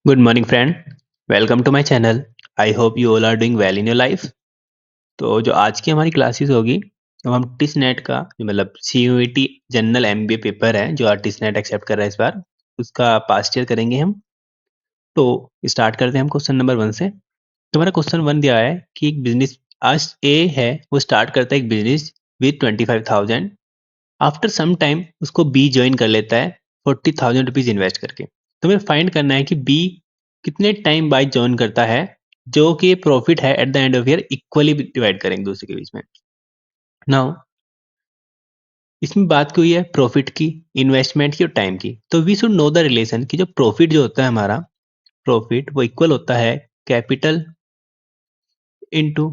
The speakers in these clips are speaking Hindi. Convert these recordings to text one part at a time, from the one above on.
Good morning, friend. Welcome to my channel. I hope you all are doing well in your life. तो जो आज की हमारी क्लासेस होगी तो हम टिस नेट का मतलब CUET जनरल MBA पेपर है जो टिस नेट एक्सेप्ट कर रहा है इस बार उसका पास्ट ईयर करेंगे हम। तो स्टार्ट करते हैं हम क्वेश्चन नंबर 1 से। तो हमारा क्वेश्चन 1 दिया है कि एक बिजनेस आज ए है वो स्टार्ट करता है एक business with 25,000। After some time उसको बी ज्वाइन कर लेता है 40,000 रुपीज इन्वेस्ट करके। तो हमें फाइंड करना है कि बी कितने टाइम बाद ज्वाइन करता है जो कि प्रॉफिट है at the end of year equally divide करेंगे दूसरे के बीच में। नाउ इसमें बात की हुई है प्रॉफिट की, इन्वेस्टमेंट की और टाइम की। तो we should know the relation कि जो प्रॉफिट जो होता है हमारा प्रॉफिट वो इक्वल होता है कैपिटल इनटू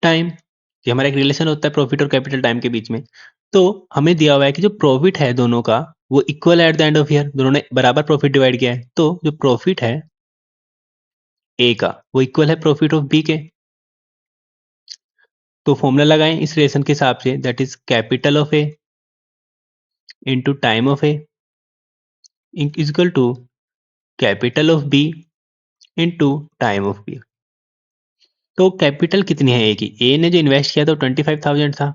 टाइम। ये हमारा एक रिलेशन होता है प्रॉफिट और कैपिटल टाइम के बीच में। तो हमें दिया हुआ है कि जो प्रॉफिट है दोनों का वो इक्वल है at the end of year, दोनों ने बराबर प्रॉफिट डिवाइड किया है। तो जो प्रॉफिट है ए का वो इक्वल है प्रॉफिट ऑफ बी के। तो फॉर्मूला लगाएं इस रिलेशन के हिसाब से, that is capital of A into time of A is equal to capital of B into time of B. तो कैपिटल कितनी है ए की? ए ने जो इन्वेस्ट किया था 25,000 था।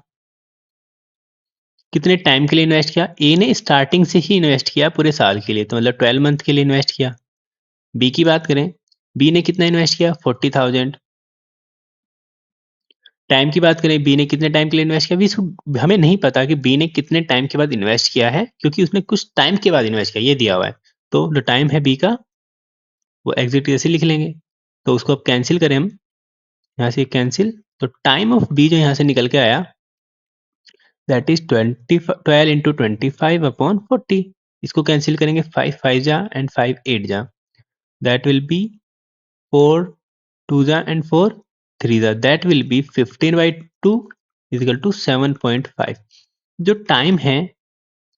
कितने टाइम के लिए इन्वेस्ट किया? ए ने स्टार्टिंग से ही इन्वेस्ट किया पूरे साल के लिए, तो मतलब 12 मंथ के लिए इन्वेस्ट किया। बी की बात करें, बी ने कितना इन्वेस्ट किया? 40,000। टाइम की बात करें, बी ने कितने टाइम के लिए इन्वेस्ट किया? हमें नहीं पता कि बी ने कितने टाइम के बाद इन्वेस्ट किया है, क्योंकि उसने कुछ टाइम के बाद इन्वेस्ट किया ये दिया हुआ है। तो जो टाइम है बी का वो एग्जैक्ट ऐसे लिख लेंगे। तो उसको अब कैंसिल करें हम, यहाँ से कैंसिल। तो टाइम ऑफ बी जो यहाँ से निकल के आया दैट इज 12 इंटू 25 अपॉन 40। इसको कैंसिल करेंगे, 5 5 जा एंड 5 8 जा, दैट विल बी 4 2 जा एंड 4 3 जा, that will be 15/2 is equal to 7.5। जो टाइम है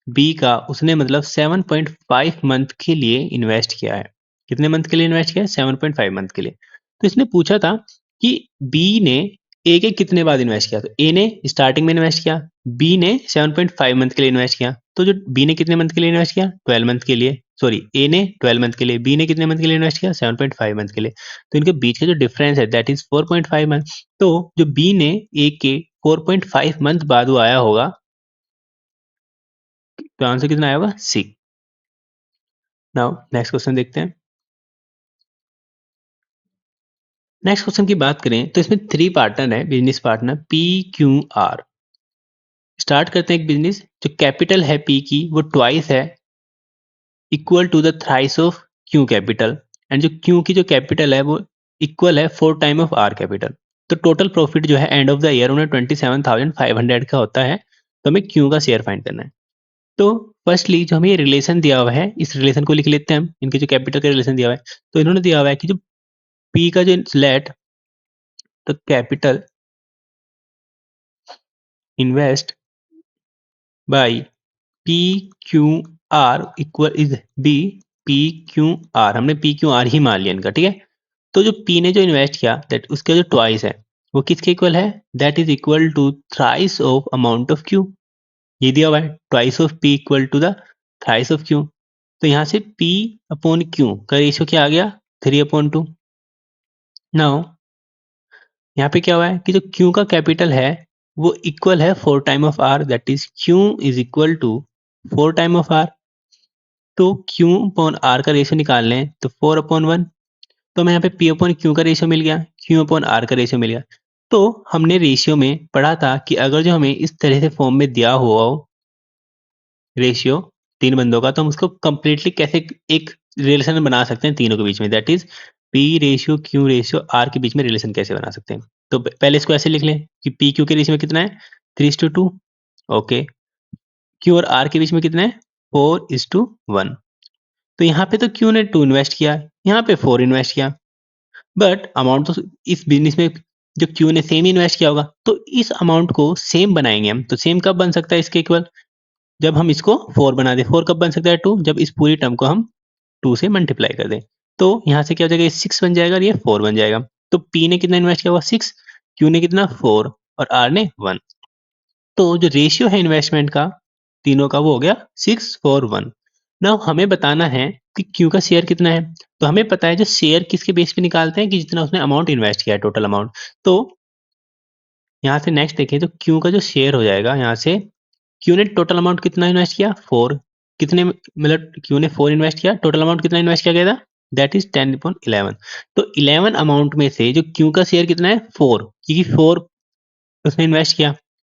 बी का उसने मतलब 7.5 मंथ के लिए इन्वेस्ट किया है। कितने मंथ के लिए इन्वेस्ट किया है? 7.5 मंथ के लिए। तो इसने पूछा था कि बी ने ए के कितने बाद इन्वेस्ट किया। तो ए ने स्टार्टिंग में इन्वेस्ट किया, बी ने 7.5 मंथ के लिए इन्वेस्ट किया। तो जो बी ने कितने मंथ के लिए इन्वेस्ट किया? 12 मंथ के लिए। सॉरी, ए ने 12 मंथ के लिए, बी ने कितने मंथ के लिए इन्वेस्ट किया? 7.5 मंथ के लिए। तो इनके बीच का जो डिफरेंस है दैट इज 4.5 मंथ। तो जो बी ने ए के 4.5 मंथ बाद वो आया होगा, तो आंसर कितना आया होगा? सी। नाउ नेक्स्ट क्वेश्चन देखते हैं। नेक्स्ट क्वेश्चन की बात करें तो इसमें 3 पार्टनर है, business partner P Q are. Start करते हैं एक बिजनेस। जो कैपिटल है पी की वो ट्वाइस है equal to the thrice of Q capital, and जो क्यू की जो कैपिटल है वो इक्वल है 4 टाइम ऑफ आर कैपिटल। तो टोटल प्रॉफिट जो है एंड ऑफ द ईयर उन्हें 27,500 का होता है। तो हमें क्यू का शेयर फाइंड करना है। तो फर्स्टली जो हमें ये रिलेशन दिया हुआ है इस रिलेशन को लिख लेते हैं हम। इनके जो कैपिटल का रिलेशन दिया हुआ है, तो इन्होंने दिया हुआ है कि जो पी का जो let the capital invest by P Q R equal is be P Q R. हमने पी क्यू आर ही मान लिया इनका, ठीक है। तो जो पी ने जो इन्वेस्ट किया दैट उसका जो ट्वाइस है वो किसके इक्वल है? That is equal to thrice of amount of Q. ये दिया हुआ है twice of P equal to the thrice of Q. तो यहाँ से पी अपॉन क्यू का रेशियो क्या आ गया? 3/2। नाउ यहाँ पे क्या हुआ है कि जो क्यू का कैपिटल है वो इक्वल है 4 time of R, that is Q is equal to 4 time of R. तो क्यू अपॉन आर का रेशियो निकाल लें तो 4/1। तो हमें यहाँ पे पी अपॉन क्यू का रेशियो मिल गया, क्यू अपॉन आर का रेशियो मिल गया। तो हमने रेशियो में पढ़ा था कि अगर जो हमें इस तरह से फॉर्म में दिया हुआ हो रेशियो 3 बंदों का, तो हम उसको कंप्लीटली कैसे एक रिलेशन बना सकते हैं तीनों के बीच में, that is P ratio Q ratio R के बीच में रिलेशन कैसे बना सकते हैं। तो पहले इसको ऐसे लिख लें कि पी क्यू के रेशियो में कितना है? 3:2। ओके, क्यू और आर के बीच में कितना है? 4:1। तो यहाँ पे तो क्यू ने 2 इन्वेस्ट किया, यहाँ पे 4 इन्वेस्ट किया, बट अमाउंट तो इस बिजनेस में जो क्यू ने सेम इन्वेस्ट किया होगा। तो इस अमाउंट को सेम बनाएंगे हम। तो सेम कब बन सकता है इसके इक्वल? जब हम इसको 4 बना दें। 4 कब बन सकता है? 2, जब इस पूरी टर्म को हम 2 से मल्टीप्लाई कर दें। तो यहाँ से क्या हो जाएगा? ये 6 बन जाएगा और ये 4 बन जाएगा। तो पी ने कितना इन्वेस्ट किया हुआ? 6, क्यू ने कितना? 4 और आर ने 1। तो जो रेशियो है इन्वेस्टमेंट का तीनों का वो हो गया 6:4:1। ना हमें बताना है कि क्यू का शेयर कितना है। तो हमें पता है जो शेयर किसके बेस पे निकालते हैं कि जितना उसने अमाउंट इन्वेस्ट किया है, टोटल अमाउंट। तो यहाँ से नेक्स्ट देखें तो क्यू का जो शेयर हो जाएगा यहाँ से, क्यू ने टोटल अमाउंट कितना इन्वेस्ट किया, 4। कितने मतलब क्यू ने 4 इन्वेस्ट किया, टोटल अमाउंट कितना इन्वेस्ट किया गया था, दैट इज 10/11। तो 11 अमाउंट में से जो क्यू का शेयर कितना है, 4, क्योंकि 4 उसने इन्वेस्ट किया।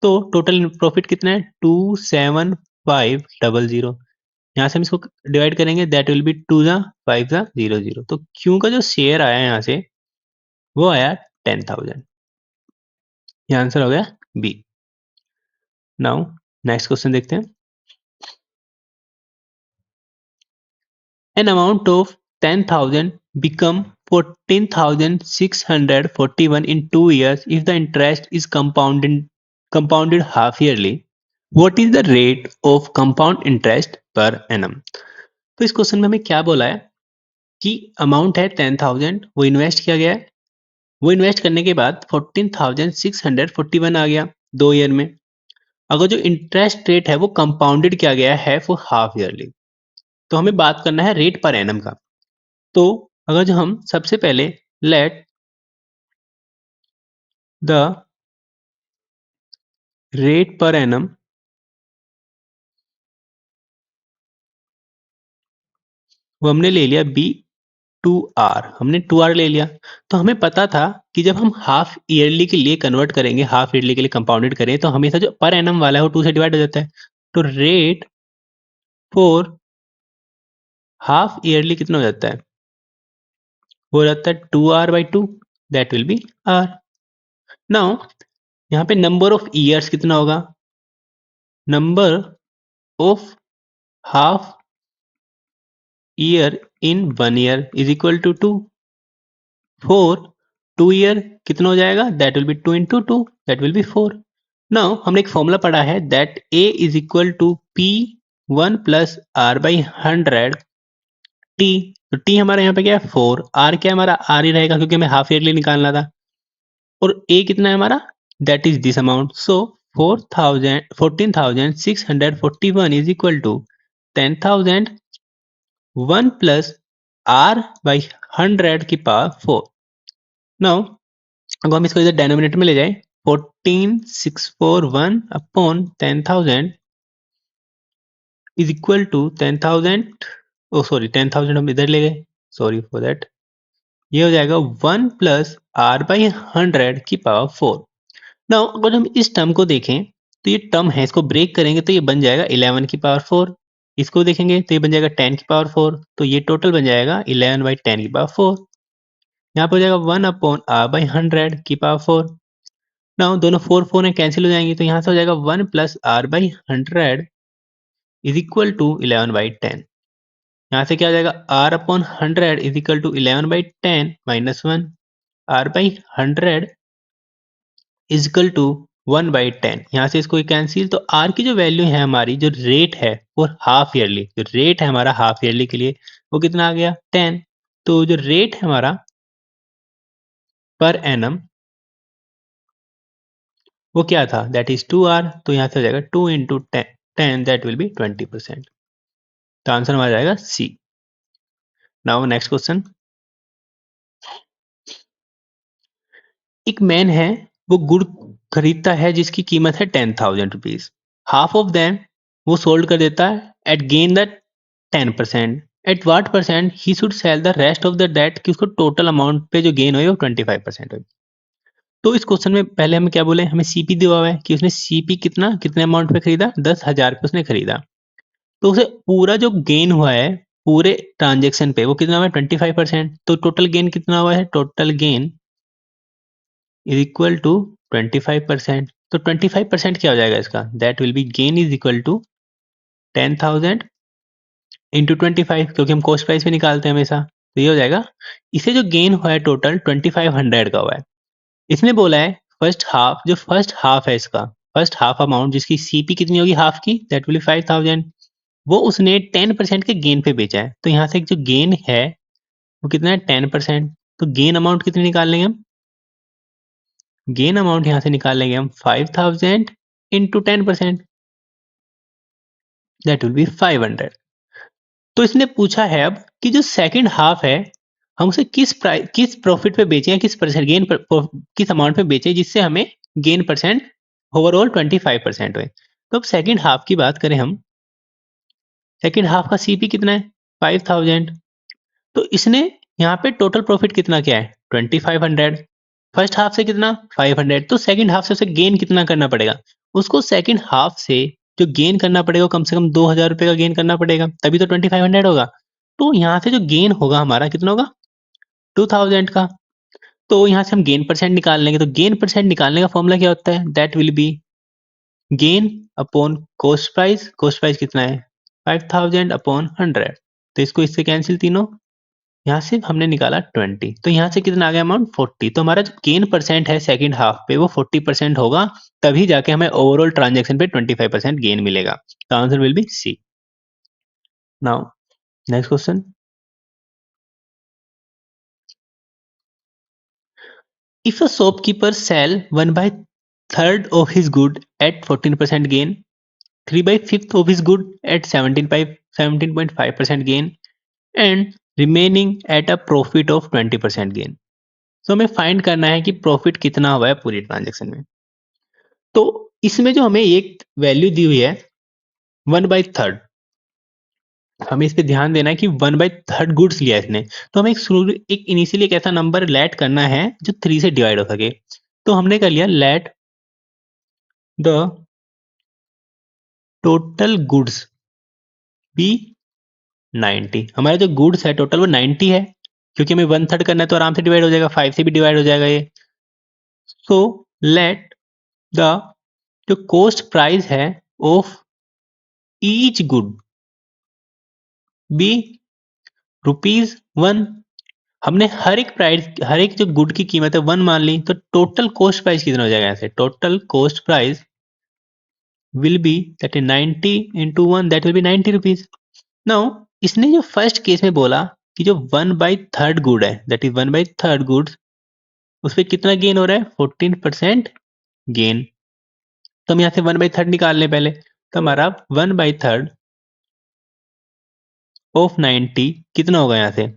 तो टोटल प्रॉफिट कितना है, 27500। यहाँ से हम इसको डिवाइड करेंगे, दैट विल बी 2 जा 5 जा 00। तो क्यू का जो शेयर आया यहाँ से वो आया 10,000। ये आंसर हो गया बी। नाउ नेक्स्ट क्वेश्चन देखते हैं। An amount of 10,000 become 14,641 in 2 years if the interest is compounded half yearly. What is the rate of compound interest per annum? तो इस क्वेश्चन में हमें क्या बोला है कि अमाउंट है 10,000, वो इन्वेस्ट किया गया है। वो इन्वेस्ट करने के बाद 14,641 आ गया 2 ईयर में। अगर जो इंटरेस्ट रेट है वो कंपाउंडेड किया गया है फॉर हाफ ईयरली, तो हमें बात करना है रेट पर एनम का। तो अगर जो हम सबसे पहले let the rate per annum वो हमने ले लिया बी 2R, हमने 2R ले लिया। तो हमें पता था कि जब हम हाफ ईयरली के लिए कन्वर्ट करेंगे, हाफ ईयरली के लिए कंपाउंडेड करें, तो हमेशा जो पर एनम वाला है वो 2 से डिवाइड हो जाता है। तो रेट फॉर हाफ ईयरली कितना हो जाता है, वो हो जाता है 2R/2, that will be R। Now यहाँ पे नंबर ऑफ ईयर्स कितना होगा, number of half year in 1 year is equal to 2। For 2 year कितना हो जाएगा, that will be 2 × 2, that will be 4। Now हमने एक फॉर्मूला पढ़ा है that A is equal to P1 + R/100 T. तो टी हमारा यहाँ पे क्या है 4, आर क्या है हमारा, आर ही रहेगा क्योंकि हमें हाफ ईयरली निकालना था। और ए कितना है हमारा, that is this amount. So 14,641 is equal to 10,000 1 + R/100 now अगर हम इसको इधर डेनोमिनेटर में ले जाए, 14,641 upon 10,000 is equal to 10,000, oh sorry 10,000 हम इधर ले गए, सॉरी फॉर दैट। ये हो जाएगा 1 + R/100 नाउ अगर हम इस टर्म को देखें तो ये टर्म है, इसको ब्रेक करेंगे तो ये बन जाएगा 11^4। इसको देखेंगे तो ये बन जाएगा 10^4। तो ये टोटल बन जाएगा 11/10^4। यहाँ पर हो जाएगा 1/R/100 नाउ दोनों 4 4 है, कैंसिल हो जाएंगे। तो यहाँ से हो जाएगा 1 + R/100 इज इक्वल टू 11/10। यहाँ से क्या हो जाएगा, R/100 is equal to 11/10 - 1। R/100 is equal to 1/10। यहाँ से इसको कैंसिल, तो R की जो वैल्यू है हमारी, जो रेट है वो हाफ ईयरली, जो रेट है हमारा हाफ ईयरली के लिए वो कितना आ गया 10। तो जो रेट है हमारा पर एनम वो क्या था, दैट इज 2R। तो यहाँ से हो जाएगा 2 × 10 दैट विल बी 20%। तो आंसर हमारा जाएगा सी। Now next question. एक मैन है, वो गुड़ खरीदता है जिसकी कीमत है 10,000 रुपीज। हाफ ऑफ देम वो सोल्ड कर देता है at gain the 10%। At what percent he should sell the rest of the date, कि उसको टोटल अमाउंट पे जो गेन हुई वो 25% हुई। तो इस क्वेश्चन में पहले हमें क्या बोले, हमें सीपी दिया हुआ है कि उसने सीपी कितना कितने अमाउंट पे खरीदा, 10,000 पे उसने खरीदा। तो उसे पूरा जो गेन हुआ है पूरे ट्रांजेक्शन पे वो कितना हुआ है 25%। तो टोटल गेन कितना हुआ है, total gain is equal to 25%। तो 25% क्या हो जाएगा इसका, that will be gain is equal to 10,000 into 25, क्योंकि हम कॉस्ट प्राइस पे निकालते हैं हमेशा। तो ये हो जाएगा, इसे जो गेन हुआ है टोटल 2500 का हुआ है। इसने बोला है फर्स्ट हाफ, जो फर्स्ट हाफ है इसका, फर्स्ट हाफ अमाउंट जिसकी सीपी कितनी होगी हाफ की, दैट विल बी 5,000, वो उसने 10% के गेन पे बेचा है। तो यहाँ से जो गेन है वो कितना है 10%। तो गेन अमाउंट कितनी निकाल लेंगे हम, गेन अमाउंट यहाँ से निकाल लेंगे हम 5,000 इंटू 10%, दैट विल बी 500। तो इसने पूछा है अब कि जो सेकंड हाफ है हम उसे किस प्रॉफिट पे बेचें, किस परसेंट गेन पर, किस अमाउंट पे बेचें जिससे हमें गेन परसेंट ओवरऑल 25% हुए। तो अब सेकंड हाफ की बात करें हम, सेकंड हाफ का सीपी कितना है 5000। तो इसने यहाँ पे टोटल प्रॉफिट कितना क्या है 2500। फर्स्ट हाफ से कितना 500, तो सेकंड हाफ से उसे गेन कितना करना पड़ेगा, उसको सेकंड हाफ से जो गेन करना पड़ेगा कम से कम 2000 रुपए का गेन करना पड़ेगा, तभी तो 2500 होगा। तो यहाँ से जो गेन होगा हमारा कितना होगा 2000 का। तो यहाँ से हम गेन परसेंट निकाल लेंगे, तो गेन परसेंट निकालने का फॉर्मूला क्या होता है, that will be gain upon cost price. Cost price कितना है 5000 अपॉन 100। तो इसको इससे कैंसिल तीनों, यहाँ से हमने निकाला 20, तो यहाँ से कितना आ गया अमाउंट 40। तो हमारा जो गेन परसेंट है सेकंड हाफ पे वो 40% होगा, तभी जाके हमें ओवरऑल ट्रांजैक्शन पे 25% गेन मिलेगा। तो answer will be C. Now next question, if a shopkeeper sell 1/3 of his good at 14% gain, 3/5 of his good at 17.5% gain and remaining at a profit of 20% gain। तो हमें फाइंड करना है कि प्रॉफिट कितना हुआ है पूरी ट्रांजेक्शन में। तो इसमें जो हमें एक वैल्यू दी हुई है 1/3, हमें इस पे ध्यान देना है कि 1/3 गुड्स लिया है इसने। तो हमें एक इनिशियली एक ऐसा नंबर लेट करना है जो 3 से डिवाइड हो सके। तो हमने कर लिया let the total goods be 90। हमारा जो गुड्स है टोटल वो 90 है, क्योंकि हमें 1/3 करना है तो आराम से डिवाइड हो जाएगा, 5 से भी डिवाइड हो जाएगा ये। सो लेट द जो कॉस्ट प्राइस है ऑफ ईच गुड बी ₹1। हमने हर एक जो गुड की कीमत है 1 मान ली, तो टोटल कॉस्ट प्राइस कितना हो जाएगा यहाँ से, total cost price will be that is 90 into 1, that will B 90 rupees. Now इसने जो फर्स्ट केस में बोला कि जो 1/3 गुड है दैट इज 1/3 गुड्स, उस पर कितना गेन हो रहा है 14% गेन। तो हम यहाँ से 1/3 निकाल लें पहले। तो हमारा 1/3 ऑफ 90 कितना होगा यहाँ से,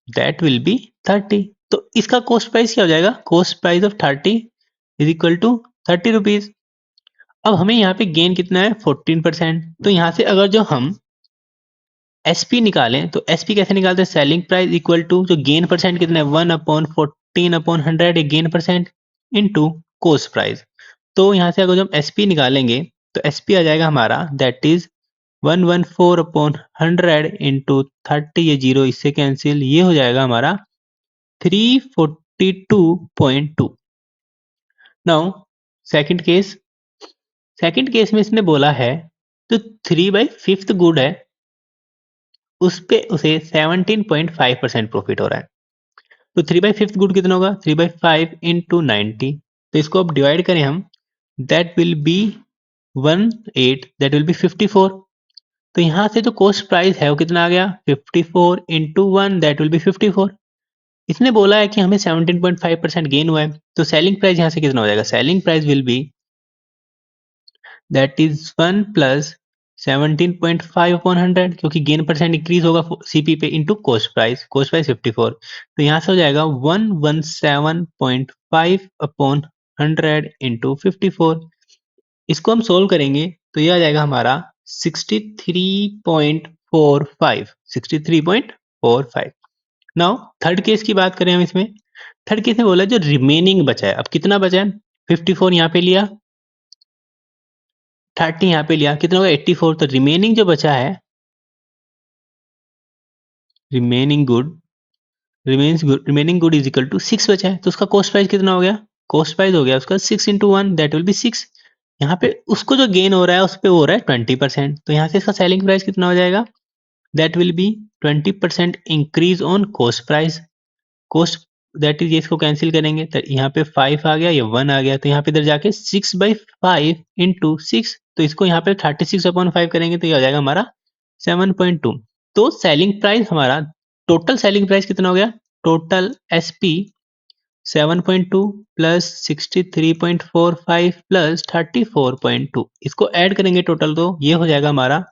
दैट विल बी 30। तो इसका कॉस्ट प्राइस क्या हो जाएगा, cost price of 30 is equal to 30 rupees. अब हमें यहाँ पे गेन कितना है 14%। तो यहाँ से अगर जो हम एसपी निकालें तो एसपी कैसे निकालते हैं, सेलिंग प्राइस इक्वल टू जो गेन परसेंट कितना है 1/14/100 एक gain percent into cost price. तो यहाँ से अगर जो हम एसपी निकालेंगे तो एसपी आ जाएगा हमारा दैट इज 114/100 इंटू 30, ये जीरो इससे कैंसिल, ये हो जाएगा हमारा 342.2। Now second case, second case में इसने बोला है तो 3/5 गुड है उस पे उसे 17.5% प्रॉफिट हो रहा है। तो 3/5 गुड कितना होगा 3/5 इंटू 90। तो इसको अब डिवाइड करें हम, that will B 18, that will B 54। तो यहाँ से जो कॉस्ट प्राइस है वो कितना आ गया 54 इंटू 1, दैट विल बी 54। इसने बोला है कि हमें 17.5% गेन हुआ है, तो सेलिंग प्राइस यहाँ से कितना हो जाएगा, selling price will be that is 1 plus 17.5/100, क्योंकि गेन परसेंट इंक्रीज होगा सीपी पे इंटू कॉस्ट प्राइस 54। तो यहाँ से हो जाएगा 117.5/100 इंटू 54। इसको हम सोल्व करेंगे तो ये आ जाएगा हमारा 63.45, 63.45। नाउ थर्ड केस की बात करें हम इसमें, थर्ड केस में बोला जो रिमेनिंग बचा है, अब कितना बचा है 54 यहाँ पे लिया, 30 यहाँ पे लिया, कितना होगा 84। तो रिमेनिंग जो बचा है, remaining good remaining good is equal to 6 बचा है। तो उसका कॉस्ट प्राइस कितना हो गया, कॉस्ट प्राइस हो गया उसका 6 इंटू 1, दैट विल बी 6। यहाँ पे उसको जो गेन हो रहा है उस पे हो रहा है 20%। तो यहाँ से इसका सेलिंग प्राइस कितना हो जाएगा, that will B 20% increase on cost price. Cost that is, ये इसको कैंसिल करेंगे तो यहाँ पे 5 आ गया, ये 1 आ गया, तो यहाँ पे इधर जाके 6/5 इंटू 6, तो इसको यहाँ पे 36/5 करेंगे तो ये आ जाएगा हमारा 7.2। तो सेलिंग प्राइस हमारा, टोटल सेलिंग प्राइस कितना हो गया, टोटल एसपी 7.2 प्लस 63.45 प्लस 34.2, इसको ऐड करेंगे टोटल तो ये हो जाएगा हमारा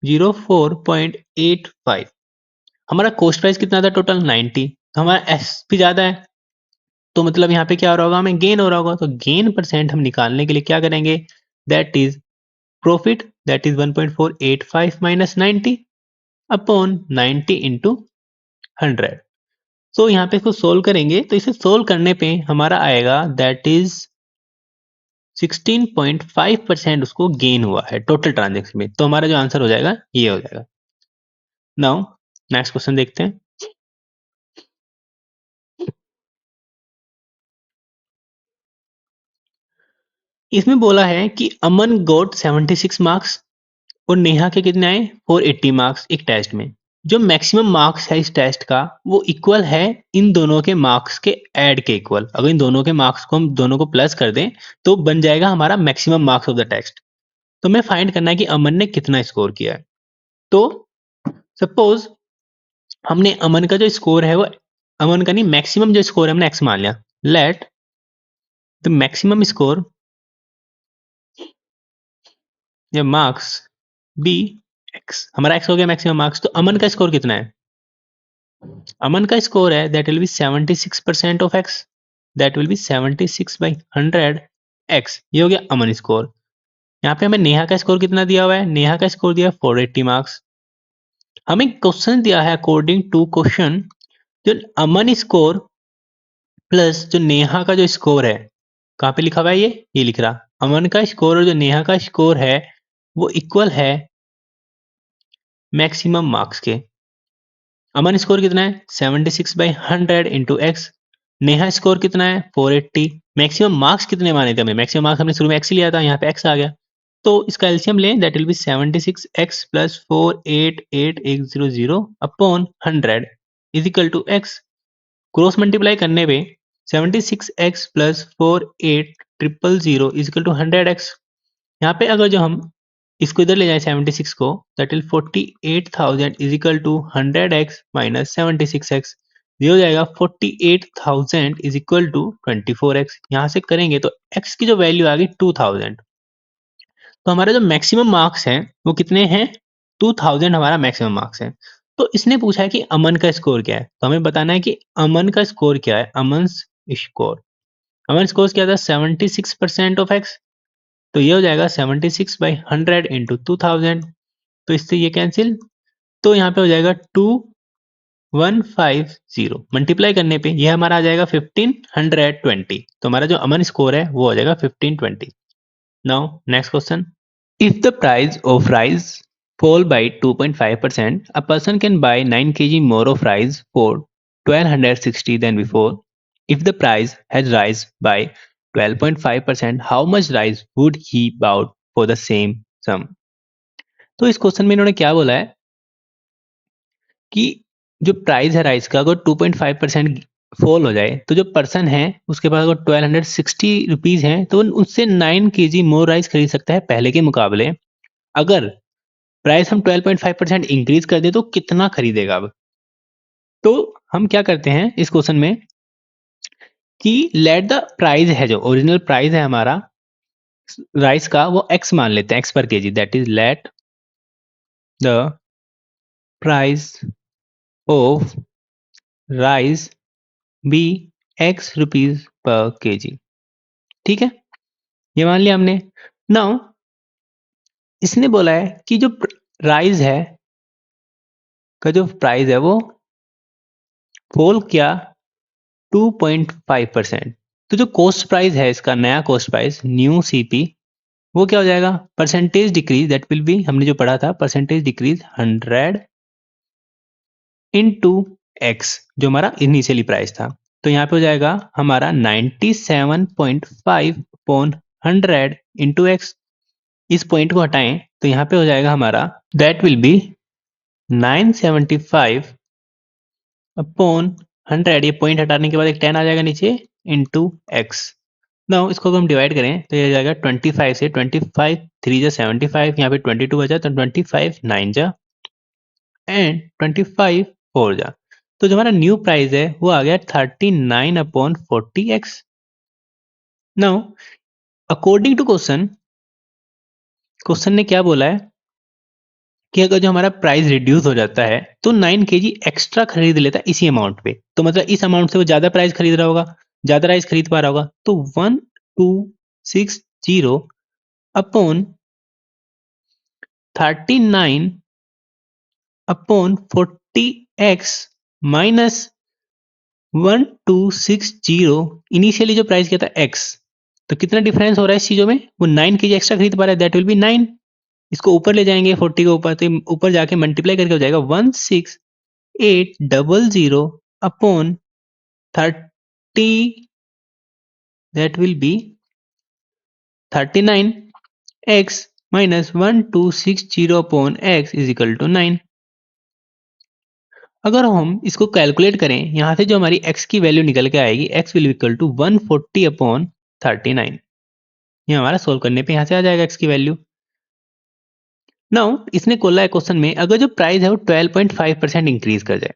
04.85। हमारा कॉस्ट प्राइस कितना था टोटल 90, तो हमारा एस भी ज्यादा है, तो मतलब यहाँ पे क्या हो रहा होगा, हमें गेन हो रहा होगा। तो गेन परसेंट हम निकालने के लिए क्या करेंगे, that is profit, that is 1.485 minus 90 upon 90 into 100। सो यहाँ पे इसको सोल्व करेंगे, तो इसे सोल्व करने पे हमारा आएगा दैट इज 16.5% उसको गेन हुआ है टोटल ट्रांजेक्शन में। तो हमारा जो आंसर हो जाएगा ये हो जाएगा। नाउ नेक्स्ट क्वेश्चन देखते हैं। इसमें बोला है कि अमन गोट 76 मार्क्स और नेहा के कितने आए 480 मार्क्स एक टेस्ट में। जो मैक्सिमम मार्क्स है इस टेस्ट का वो इक्वल है इन दोनों के मार्क्स के ऐड के इक्वल। अगर इन दोनों के मार्क्स को हम दोनों को प्लस कर दें तो बन जाएगा हमारा maximum marks of the test. तो हमें फाइंड करना है कि अमन ने कितना स्कोर किया है। तो सपोज हमने अमन का जो स्कोर है वो, अमन का नहीं, मैक्सिमम जो स्कोर है हमने एक्स मान लिया। लेट द मैक्सिमम स्कोर या मार्क्स बी एक्स। हमारा एक्स हो गया मैक्सिमम मार्क्स। तो अमन का स्कोर कितना है, अमन का स्कोर है that will B 76% of x, that will B 76/100 x. ये हो गया अमन स्कोर। यहाँ पे हमें नेहा का स्कोर कितना दिया हुआ है, नेहा का स्कोर दिया 480 मार्क्स। हमें क्वेश्चन दिया है अकॉर्डिंग टू क्वेश्चन जो अमन स्कोर प्लस जो नेहा का जो स्कोर है, कहाँ पे लिखा हुआ है ये लिख रहा, अमन का स्कोर और जो नेहा का स्कोर है वो इक्वल है मैक्सिमम मार्क्स के। अमन स्कोर कितना है 76/100 इंटू एक्स, नेहा स्कोर कितना है 480। मैक्सिमम मार्क्स कितने माने थे हमें, मैक्सिमम मार्क्स हमने शुरू में एक्स लिया था, यहाँ पे एक्स आ गया। तो इसका एलसीएम लें that will be 76x plus 488100 upon 100 is equal to X. Cross multiply करने पे 76x plus 4800 is equal to 100x। यहाँ पे अगर जो हम इसको इधर ले जाए 76 को, that will 48,000 is equal to 100x minus 76x। ये हो जाएगा 48,000 इज इक्वल टू 24x। यहाँ से करेंगे तो x की जो वैल्यू आ गई 2000। तो हमारा जो मैक्सिमम मार्क्स है वो कितने हैं, 2000 हमारा मैक्सिमम मार्क्स है। तो इसने पूछा है कि अमन का स्कोर क्या है, तो हमें बताना है कि अमन का स्कोर क्या है। अमन स्कोर, अमन स्कोर क्या था 76% ऑफ एक्स। तो ये हो जाएगा 76/100 इंटू 2000। तो इससे ये कैंसिल, तो यहाँ पे हो जाएगा 2150 मल्टीप्लाई करने पे ये हमारा आ जाएगा 1520। तो हमारा जो अमन स्कोर है वो हो जाएगा 1520। Now next question. If the price of rice fall by 2.5%, a person can buy 9 kg more of rice for 1260 than before. If the price has rise by 12.5%, how much rice would he buy for the same sum? तो इस क्वेश्चन में इन्होंने क्या बोला है कि जो प्राइस है राइस का अगर 2.5% फॉल हो जाए तो जो पर्सन है उसके पास अगर 1260 रुपीज है तो उससे 9 kg मोर राइस खरीद सकता है पहले के मुकाबले। अगर प्राइस हम 12.5% इंक्रीज कर दे तो कितना खरीदेगा अब। तो हम क्या करते हैं इस क्वेश्चन में कि लेट द प्राइस है, जो ओरिजिनल प्राइस है हमारा राइस का वो एक्स मान लेते हैं, X per kg, that is let the price of rice be X rupees per kg. ठीक है, ये मान लिया हमने। नाउ इसने बोला है कि जो राइस है का जो प्राइस है वो फॉल क्या 2.5%। तो जो कॉस्ट प्राइस है इसका नया कॉस्ट प्राइस न्यू सीपी वो क्या हो जाएगा, percentage decrease that will B, हमने जो पढ़ा था परसेंटेज डिक्रीज 100 इनटू एक्स जो हमारा इनिशियली प्राइस था। तो यहाँ पे हो जाएगा हमारा 97.5 अपॉन 100 इंटू एक्स। इस पॉइंट को हटाएं तो यहाँ पे हो जाएगा हमारा दैट विल बी 975 अपॉन 100। ये पॉइंट हटाने के बाद एक 10 आ जाएगा नीचे इंटू एक्स। नाउ इसको हम डिवाइड करें तो ये आ जाएगा 25 से, 25 3 जा 75, यहाँ पे 22 बचा तो 25 9 जा एंड 25 4 जा। तो जो हमारा न्यू प्राइस है वो आ गया 39/40x। Now according to question, question ने क्या बोला है कि अगर जो हमारा प्राइस रिड्यूस हो जाता है तो 9 kg एक्स्ट्रा खरीद लेता है इसी अमाउंट पे, तो मतलब इस अमाउंट से वो ज्यादा प्राइस खरीद रहा होगा, ज्यादा प्राइस खरीद पा रहा होगा, तो 1260 upon 39 upon 40x minus 1260, initially जो प्राइस किया था x, तो कितना डिफरेंस हो रहा है इस चीजों में, वो 9 kg एक्स्ट्रा खरीद पा रहा है, दैट विल बी 9। इसको ऊपर ले जाएंगे 40 के ऊपर, तो ऊपर जाके मल्टीप्लाई करके हो जाएगा 16800 upon 30, that will be 39x minus 1260 upon x is equal to 9। अगर हम इसको कैलकुलेट करें, यहां से जो हमारी x की वैल्यू निकल के आएगी, x will equal to 140 upon 39, ये हमारा सोल्व करने पे यहां से आ जाएगा x की वैल्यू। नाउ इसने खोला है क्वेश्चन में, अगर जो प्राइस है वो 12.5% इंक्रीज कर जाए,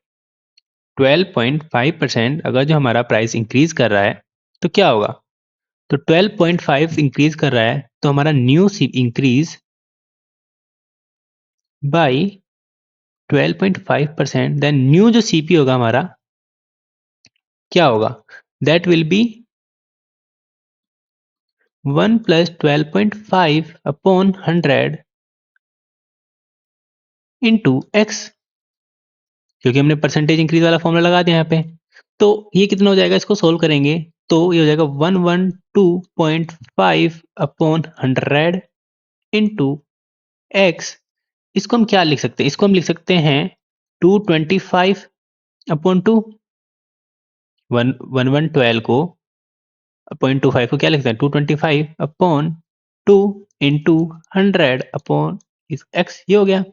12.5% अगर जो हमारा प्राइस इंक्रीज कर रहा है तो क्या होगा, तो 12.5 इंक्रीज कर रहा है तो हमारा new C increase by 12.5%, then new जो सीपी होगा हमारा क्या होगा, that will be 1 plus 12.5 upon 100 into X, क्योंकि हमने परसेंटेज इंक्रीज वाला फॉर्मूला लगा दिया यहाँ पे। तो ये कितना हो जाएगा, इसको सोल्व करेंगे तो ये हो जाएगा 112.5 अपॉन 100 इंटू एक्स। इसको हम क्या लिख सकते हैं, इसको हम लिख सकते हैं 225 अपॉन 2, 1112 को 0.25 को क्या लिखते हैं 225 अपॉन 2 इंटू 100 अपॉन इस एक्स, ये हो गया।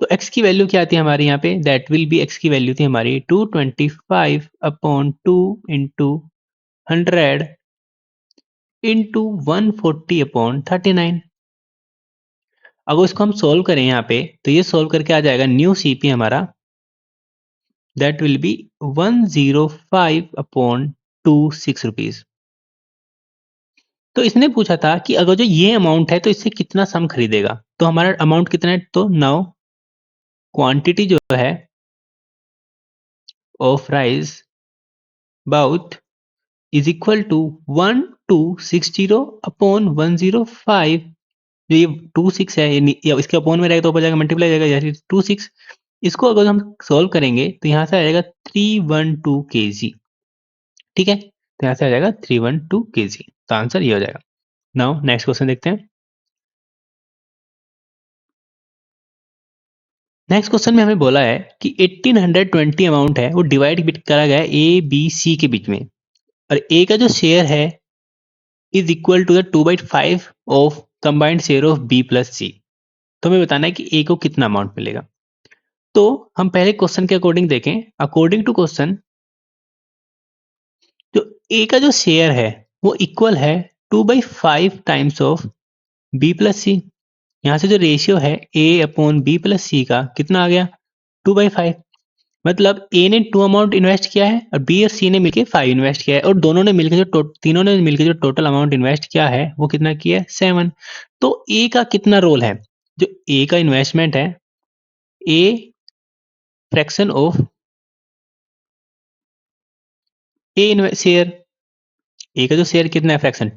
तो x की वैल्यू क्या आती है हमारे यहाँ पे, दैट विल बी, x की वैल्यू थी हमारी 225 अपॉन 2 इंटू 100 इंटू 140 अपॉन 39। अगर इसको हम सोल्व करें यहाँ पे तो ये सोल्व करके आ जाएगा न्यू सीपी हमारा, that will B 105 upon 26 rupees. तो इसने पूछा था कि अगर जो ये अमाउंट है तो इससे कितना सम खरीदेगा, तो हमारा अमाउंट कितना है, तो नाउ क्वांटिटी जो है of rice bought is equal to 1260 upon 105, जो ये 26 है, ये इसके अपॉन में रहेगा तो ऊपर जाएगा मल्टीप्लाई जाएगा, यानी 26। इसको अगर हम सॉल्व करेंगे तो यहाँ से आ जाएगा 312 kg, ठीक है, तो यहाँ से आ जाएगा 312 kg, तो आंसर ये हो जाएगा। नाउ नेक्स्ट क्वेश्चन देखते हैं। नेक्स्ट क्वेश्चन में हमें बोला है कि 1820 अमाउंट है वो डिवाइड करा गया है ए बी सी के बीच में, और ए का जो शेयर है is equal to the 2/5 of combined share of B plus C. तो हमें बताना है कि ए को कितना अमाउंट मिलेगा। तो हम पहले क्वेश्चन के अकॉर्डिंग देखें, अकॉर्डिंग टू क्वेश्चन जो ए का जो शेयर है वो इक्वल है 2/5 टाइम्स ऑफ बी प्लस सी। यहाँ से जो रेशियो है ए अपॉन बी प्लस सी का कितना आ गया 2/5, मतलब ए ने 2 अमाउंट इन्वेस्ट किया है और बी और सी ने मिलकर 5 इन्वेस्ट किया है, और दोनों ने मिलकर जो तीनों ने मिलकर जो टोटल अमाउंट इन्वेस्ट किया है वो कितना किया है 7। तो ए का कितना रोल है, जो ए का इन्वेस्टमेंट है, a fraction of a share, A का जो शेयर कितना है फ्रैक्शन,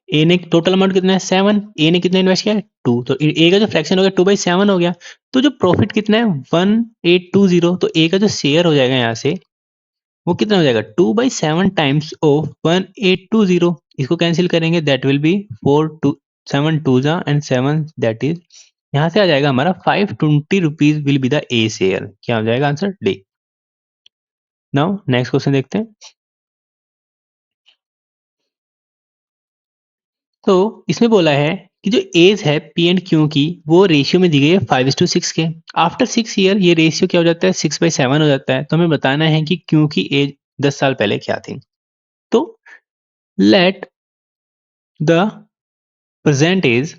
ए ने टोटल अमाउंट कितना है 7, ए ने कितना इन्वेस्ट किया है 2, तो ए का जो फ्रैक्शन हो गया 2/7 हो गया। तो जो प्रॉफिट कितना है 1820, तो ए का जो शेयर हो जाएगा यहाँ से वो कितना हो जाएगा 2/7 टाइम्स ऑफ 1820, इसको कैंसिल करेंगे दैट विल बी 7 टू जा एंड 7, दैट इज यहाँ से आ जाएगा हमारा 520 rupees will be the A share, क्या हो जाएगा answer D. Now next question देखते हैं। तो इसमें बोला है कि जो एज है पी एंड क्यू की वो रेशियो में दी गई है 5:6 के, आफ्टर 6 ईयर ये रेशियो क्या हो जाता है 6/7 हो जाता है। तो हमें बताना है कि क्यू की एज 10 साल पहले क्या थी। तो let the present age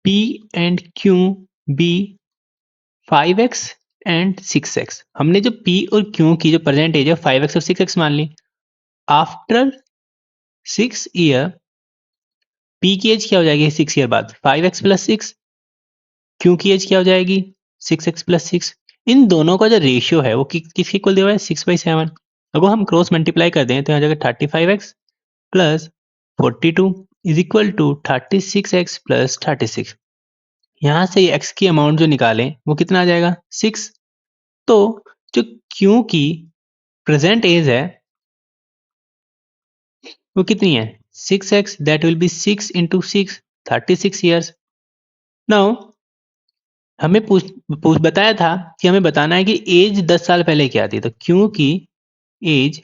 P and Q be 5x and 6x। हमने जो पी और क्यू की जो प्रेजेंट एज है 5x और 6x मान ली। आफ्टर 6 ईयर P की एज क्या हो जाएगी 6 ईयर बाद 5x प्लस 6, Q की एज क्या हो जाएगी 6x प्लस 6। इन दोनों का जो रेशियो है वो किसके इक्वल दिया हुआ है 6/7। अगर हम क्रॉस मल्टीप्लाई कर दें तो यहाँ जाएगा 35x plus 42 is equal to 36x plus 36। यहाँ से x की अमाउंट जो निकालें वो कितना आ जाएगा 6। तो जो Q की प्रेजेंट एज है वो कितनी है 6x, that will B 6 into 6, 36 years. Now हमें पूछ पूछ बताया था कि हमें बताना है कि एज 10 साल पहले क्या थी, तो Q की एज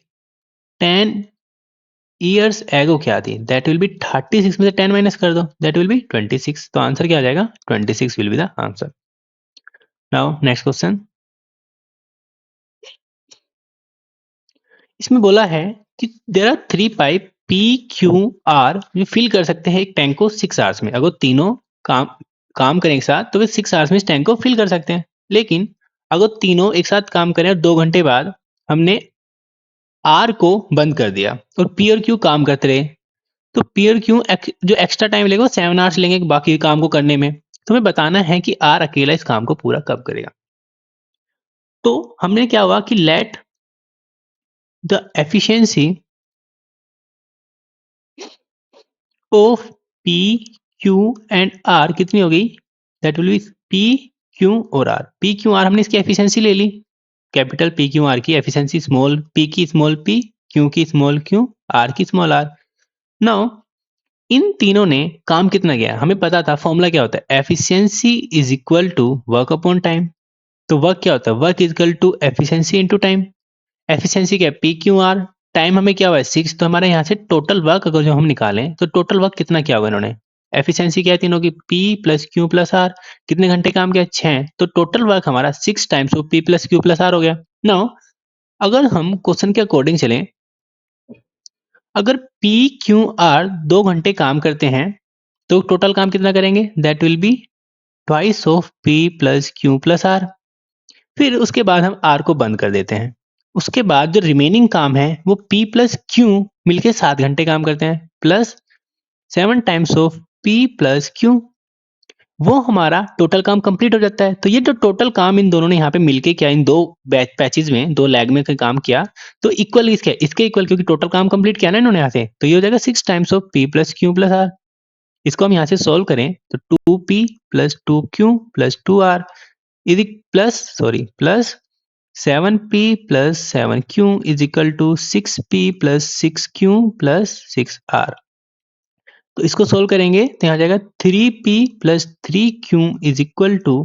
10 ईयर्स एगो क्या थी, दैट विल बी 36 में से 10 माइनस कर दो, दैट विल बी 26। तो आंसर क्या आ जाएगा 26 will be the answer. Now next question. इसमें बोला है कि there are 3 pipe P Q R जो फिल कर सकते हैं एक टैंक को 6 आवर्स में। अगर तीनों काम काम करें एक साथ तो वे 6 आवर्स में इस टैंक को फिल कर सकते हैं। लेकिन अगर तीनों एक साथ काम करें और 2 घंटे बाद हमने आर को बंद कर दिया और पी और क्यू काम करते रहे, तो पी और क्यू जो एक्स्ट्रा टाइम लेगा वो 7 आवर्स लेंगे बाकी काम को करने में। तो हमें बताना है कि आर अकेला इस काम को पूरा कब करेगा। तो हमने क्या हुआ कि let the efficiency of P Q and R कितनी हो गई, that will be P Q और आर। पी क्यू आर हमने इसकी एफिशिएंसी ले ली, कैपिटल पी क्यू आर की एफिशिएंसी स्मॉल पी की स्मॉल पी, क्यू की स्मॉल क्यू, आर की स्मॉल आर। नाउ इन तीनों ने काम कितना किया हमें पता था, फॉर्मूला क्या होता है efficiency is equal to work upon time. तो वर्क क्या होता है work is equal to efficiency into time. Efficiency क्या है पी क्यू आर, टाइम हमें क्या हुआ है 6, तो हमारे यहाँ से टोटल वर्क अगर जो हम निकालें तो टोटल वर्क कितना किया होगा इन्होंने। एफिशिएंसी क्या है तीनों की P plus Q plus R, कितने घंटे काम किया 6, तो टोटल वर्क हमारा 6 times of P plus Q plus R हो गया। नाउ अगर हम क्वेश्चन के अकॉर्डिंग चलें, अगर पी क्यू आर 2 घंटे काम करते हैं तो टोटल काम कितना करेंगे, that will be twice of P plus Q plus R. फिर उसके बाद हम आर को बंद कर देते हैं। उसके बाद जो रिमेनिंग काम है वो पी प्लस क्यू मिलके 7 घंटे काम करते हैं plus 7 times of P plus Q, वो हमारा टोटल काम कंप्लीट हो जाता है। तो ये जो टोटल काम इन दोनों ने यहाँ पे मिलके किया, इन दो बैच पैचेज में दो लैग में काम किया, तो इक्वल इसके इक्वल, क्योंकि टोटल काम कंप्लीट किया ना इन्होंने यहाँ से, तो ये हो जाएगा 6 times of P plus Q plus R. इसको हम यहाँ से सोल्व करें तो 2p plus 2q plus 2r is plus 7p plus 7q is equal to 6p plus 6q plus 6r। तो इसको सोल्व करेंगे तो यहाँ जाएगा 3p plus 3q is equal to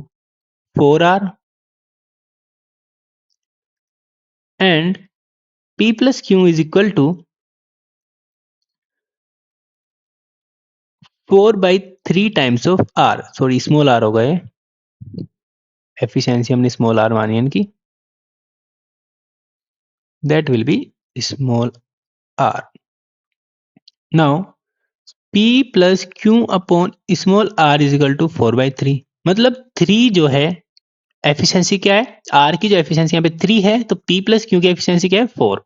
4r and p plus q is equal to 4/3 times of r, sorry small r होगा ये, एफिशिएंसी हमने स्मॉल r मानी है इनकी, that will be small r। Now p plus Q upon small r is equal to 4/3, मतलब 3 जो है एफिशिएंसी क्या है, आर की जो एफिशिएंसी यहाँ पे 3 है तो पी प्लस क्यू की एफिशिएंसी क्या है 4।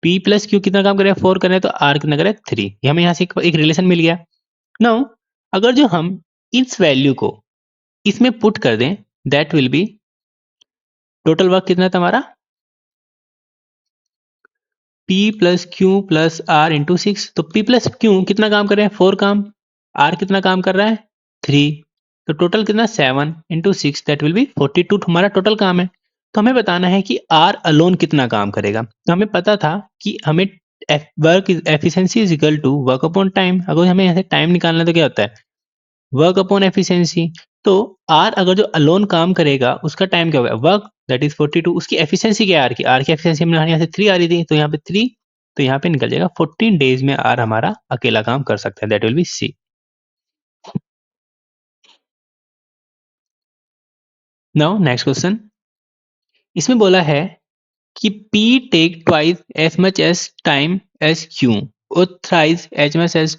पी प्लस क्यू कितना काम करे 4 करे तो आर कितना करे 3, ये हमें यहाँ से एक रिलेशन मिल गया। नाउ अगर जो हम इस वैल्यू को इसमें पुट कर दें that will be total work कितना था हमारा P plus Q plus R into 6। तो P प्लस क्यू कितना काम कर रहे हैं 4 काम, आर कितना काम कर रहा है 3, तो टोटल कितना 7 इंटू 6 दैट विल बी 42 हमारा टोटल काम है। तो हमें बताना है कि आर अलोन कितना काम करेगा। तो हमें पता था कि हमें work efficiency is equal to work upon time. अगर हमें यहाँ से टाइम निकालना है तो क्या होता है वर्क अपॉन एफिशिएंसी। तो आर अगर जो अलोन काम करेगा उसका टाइम क्या होगा वर्क, दैट इज 42। उसकी एफिशिएंसी क्या है आर की एफिशिएंसी हमने यहाँ से 3 आ रही थी तो यहाँ पे 3, तो यहाँ पे निकल जाएगा 14 डेज में आर हमारा अकेला काम कर सकता है, that will be C. Now next question. इसमें बोला है कि P take twice as much as time as Q और thrice as much as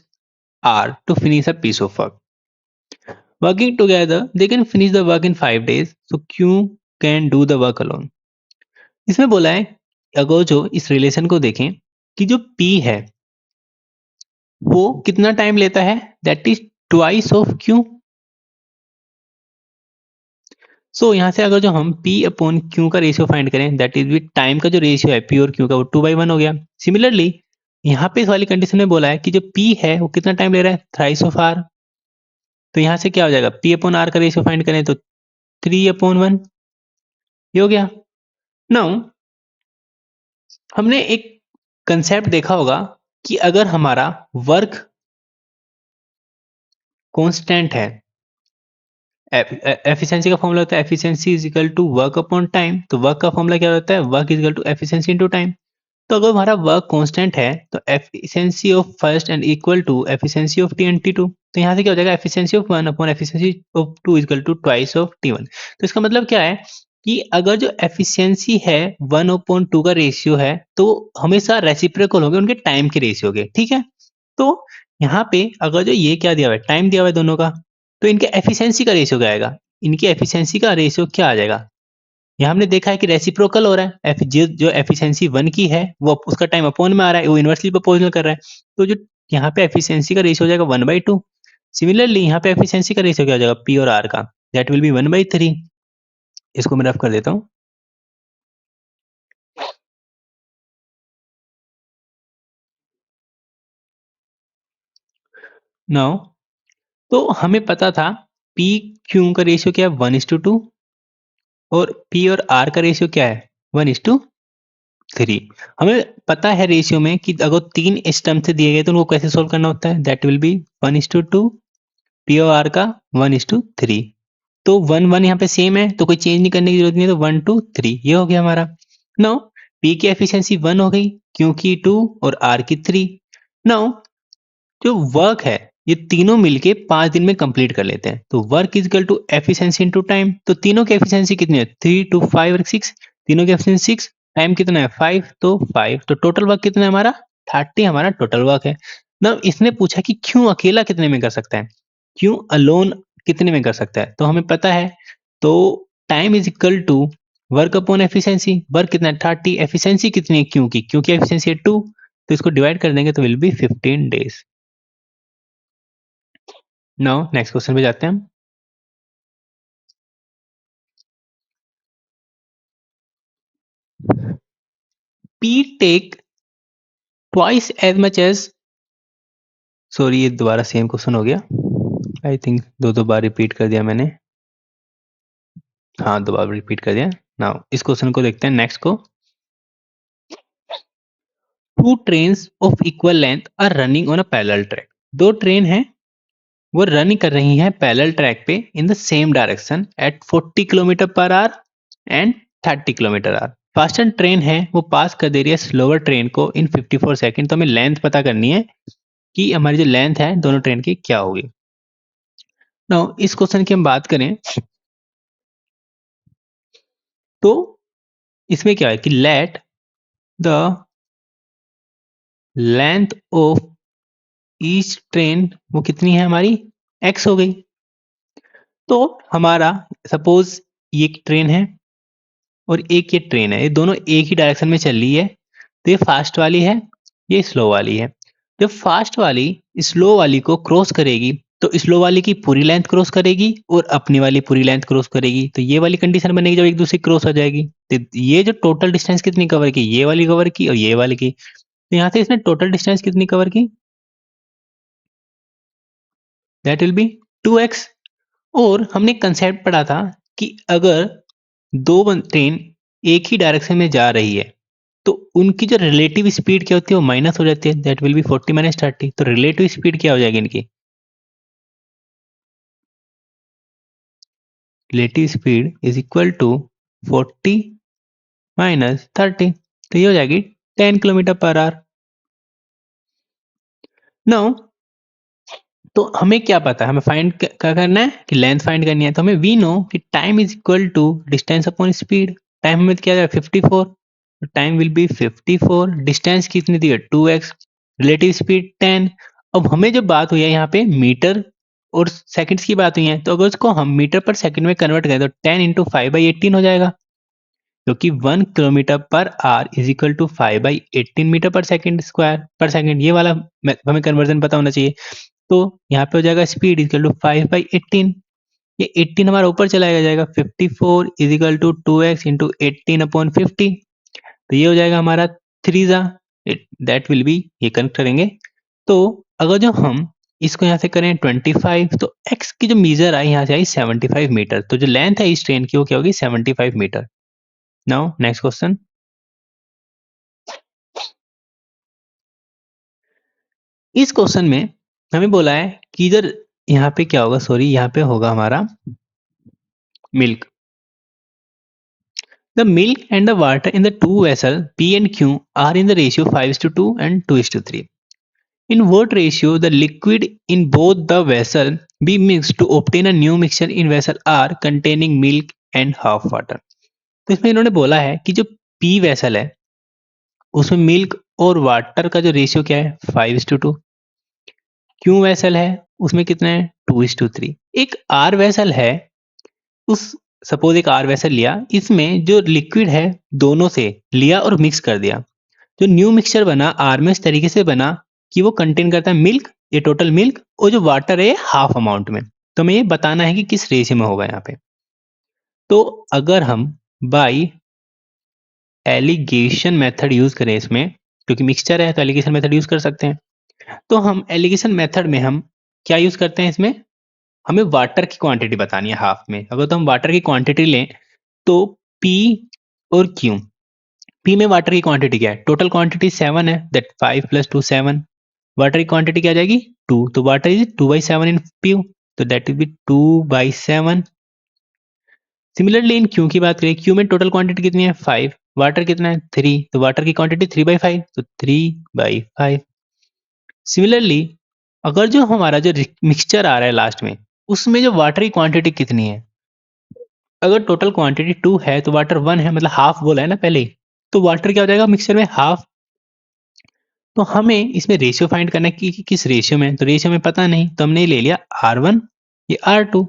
R to finish a piece of work. Working together, they can finish the work in 5 days. So Q can do the work alone. इसमें बोला है अगर जो इस रिलेशन को देखें कि जो P है वो कितना टाइम लेता है, that is twice of Q. So यहाँ से अगर जो हम P अपॉन Q का रेशियो फाइंड करें, दैट इज विद टाइम का जो रेशियो है P और Q का, वो 2/1 हो गया। सिमिलरली यहाँ पे इस वाली कंडीशन में बोला है कि जो P है वो कितना टाइम ले रहा है, थ्राइस ऑफ R। तो यहाँ से क्या हो जाएगा, P अपॉन R का रेशियो फाइंड करें तो 3/1, ये हो गया। नाउ हमने एक कंसेप्ट देखा होगा कि अगर हमारा वर्क कांस्टेंट है, एफिशिएंसी का फॉर्मूला होता है efficiency is equal to work upon time. तो वर्क का फॉर्मूला क्या होता है, work is equal to efficiency into time. तो अगर हमारा वर्क कांस्टेंट है तो efficiency of first and equal to efficiency of T and T two. तो यहाँ से क्या हो जाएगा, efficiency of one upon efficiency of two is equal to twice of T one. तो इसका मतलब क्या है कि अगर जो एफिशिएंसी है वन अपॉन टू का रेशियो है तो हमेशा रेसिप्रोकल होंगे उनके टाइम के रेशियो के, ठीक है। तो यहाँ पे अगर जो ये क्या दिया हुआ है, टाइम दिया हुआ है दोनों का, तो इनके एफिशिएंसी का रेशियो क्या आएगा, इनकी एफिशिएंसी का रेशियो क्या आ जाएगा। यहाँ हमने देखा है कि रेसिप्रोकल हो रहा है, जो एफिशिएंसी वन की है वो उसका टाइम अपॉन में आ रहा है, वो इनवर्सली प्रोपोर्शनल कर रहा है। तो जो यहाँ पे एफिशिएंसी का रेशियो हो जाएगा 1/2। सिमिलरली यहाँ पे एफिशिएंसी का रेशियो क्या हो जाएगा, पी और आर का, दैट विल बी 1/3। इसको मैं रफ कर देता हूँ। नाउ तो हमें पता था पी क्यू का रेशियो क्या है, 1:2, और पी और आर का रेशियो क्या है, 1:3। हमें पता है रेशियो में कि अगर 3 स्टम्प से दिए गए तो उनको कैसे सोल्व करना होता है, दैट विल बी 1:2, पी और आर का 1:3। तो 1 1 यहाँ पे सेम है तो कोई चेंज नहीं करने की जरूरत नहीं है, तो 1 2 3 ये हो गया हमारा। नाउ पी की एफिशिएंसी 1 हो गई, क्यू की 2 और आर की 3। नाउ जो वर्क है ये तीनों मिलके 5 दिन में कंप्लीट कर लेते हैं। तो work is equal to efficiency into time. तो तीनों की एफिशिएंसी कितनी है, 3 2 5 और 6। तीनों की एफिशिएंसी 6, टाइम कितना है 5, तो 5। तो टोटल वर्क कितना है हमारा, 30 हमारा टोटल वर्क है। ना इसने पूछा कि क्यों अकेला कितने में कर सकता है, क्यों अलोन कितने में कर सकता है। तो हमें पता है, तो time is equal to work upon efficiency. Work कितना है 30, एफिशिएंसी कितनी है क्योंकि एफिशिएंसी है 2, तो इसको डिवाइड कर देंगे तो will be 15 days. Now next question पे जाते हैं हम। P take twice as much as, sorry ये दोबारा सेम क्वेश्चन हो गया, आई थिंक दो बार रिपीट कर दिया मैंने। हाँ, 2 बार रिपीट कर दिया। नाउ इस क्वेश्चन को देखते हैं नेक्स्ट को। Two trains of equal length are running on a parallel track. दो ट्रेन हैं वो रनिंग कर रही हैं पैरेलल ट्रैक पे in the same direction at 40 kilometre per hour and 30 kilometre hour. Faster train है वो पास कर दे रही है स्लोअर ट्रेन को इन 54 सेकंड। तो हमें लेंथ पता करनी है कि हमारी जो लेंथ है दोनों ट्रेन की क्या होगी। नाउ इस क्वेश्चन की हम बात करें तो इसमें क्या है कि let the length of each train वो कितनी है हमारी, x हो गई। तो हमारा सपोज ये एक ट्रेन है और एक ये ट्रेन है, ये दोनों एक ही डायरेक्शन में चल रही है। तो ये फास्ट वाली है, ये स्लो वाली है। जब फास्ट वाली स्लो वाली को क्रॉस करेगी तो स्लो वाली की पूरी लेंथ क्रॉस करेगी और अपनी वाली पूरी लेंथ क्रॉस करेगी। तो ये वाली कंडीशन बनेगी जब एक दूसरे क्रॉस हो जाएगी। तो ये जो टोटल डिस्टेंस कितनी कवर की, ये वाली कवर की और ये वाली की। तो यहाँ से इसने टोटल डिस्टेंस कितनी कवर की, दैट विल बी 2x। और हमने कंसेप्ट पढ़ा था कि अगर दो ट्रेन एक ही डायरेक्शन में जा रही है तो उनकी जो रिलेटिव स्पीड क्या होती है वो माइनस हो जाती है, दैट विल बी 40 माइनस 30। तो रिलेटिव स्पीड क्या हो जाएगी इनकी, relative speed is equal to 40 minus 30। तो ये हो जाएगी 10 किलोमीटर पर आवर। नाउ तो हमें क्या पता है, हमें फाइंड क्या करना है कि लेंथ फाइंड करनी है। तो हमें वी नो कि time is equal to distance upon speed. Time हमें क्या है 54, तो टाइम विल बी 54। डिस्टेंस कितनी दी है 2x, रिलेटिव स्पीड 10। अब हमें जो बात हुई है यहाँ पे मीटर और सेकंड्स की बात हुई है, तो अगर उसको हम मीटर पर सेकंड में कन्वर्ट करें तो 10 × 5/18 हो जाएगा। क्योंकि 1 kilometre per hour is equal to 5/18 metre per second square per second, ये वाला हमें कन्वर्जन पता होना चाहिए। तो यहाँ पे हो जाएगा स्पीड इक्वल टू 5/18, ये 18 हमारा ऊपर चला जाएगा, 54 is equal to 2x into 18/50, तो ये हो जाएगा हमारा 3 दैट विल बी, ये कनेक्ट करेंगे। तो अगर जो हम इसको यहाँ से करें 25, तो x की जो मीजर आई यहाँ से आई 75 मीटर, तो जो लेंथ है इस ट्रेन की वो क्या होगी 75 मीटर। नाउ नेक्स्ट क्वेश्चन, इस क्वेश्चन में हमें बोला है कि इधर यहाँ पे क्या होगा, सॉरी यहाँ पे होगा हमारा milk. The milk and the water in the two vessels P and Q are in the ratio 5:2 and 2:3. In what ratio the liquid in both the vessel be mixed to obtain a new mixture in vessel R containing milk and half water? तो इसमें इन्होंने बोला है कि जो P वेसल है उसमें मिल्क और वाटर का जो रेशियो क्या है 5:2, क्यू वेसल है उसमें कितना है 2:3, एक आर वेसल है, उस सपोज एक आर वेसल लिया, इसमें जो लिक्विड है दोनों से लिया और मिक्स कर दिया, जो न्यू मिक्सचर बना आर में इस तरीके से बना कि वो कंटेन करता है मिल्क, ये टोटल मिल्क, और जो वाटर है हाफ अमाउंट में। तो हमें ये बताना है कि किस रेशियो में होगा यहाँ पे। तो अगर हम बाई एलिगेशन मेथड यूज करें इसमें, क्योंकि मिक्सचर है तो एलिगेशन मेथड यूज कर सकते हैं, तो हम एलिगेशन मेथड में हम क्या यूज करते हैं इसमें, हमें वाटर की क्वांटिटी बतानी है हाफ में। अगर तो हम वाटर की क्वांटिटी लें तो P और Q, P में वाटर की क्वांटिटी क्या है, टोटल क्वांटिटी 7 है, दैट 5 + 2 7, वाटर की क्वांटिटी क्या आ जाएगी 2, तो वाटर इज 2/7 इन P, तो that will B 2/7। Similarly in Q की बात करें, Q में टोटल क्वांटिटी कितनी है 5, वाटर कितना है 3, तो वाटर की क्वांटिटी 3/5, तो 3/5। सिमिलरली अगर जो हमारा जो मिक्सचर आ रहा है लास्ट में, उसमें जो वाटर की क्वांटिटी कितनी है, अगर टोटल क्वांटिटी 2 है तो वाटर 1 है, मतलब हाफ बोला है ना पहले ही, तो वाटर क्या हो जाएगा मिक्सचर में हाफ। तो हमें इसमें रेशियो फाइंड करना है कि किस रेशियो में, तो रेशियो में पता नहीं, तो हमने ले लिया R1 ये R2,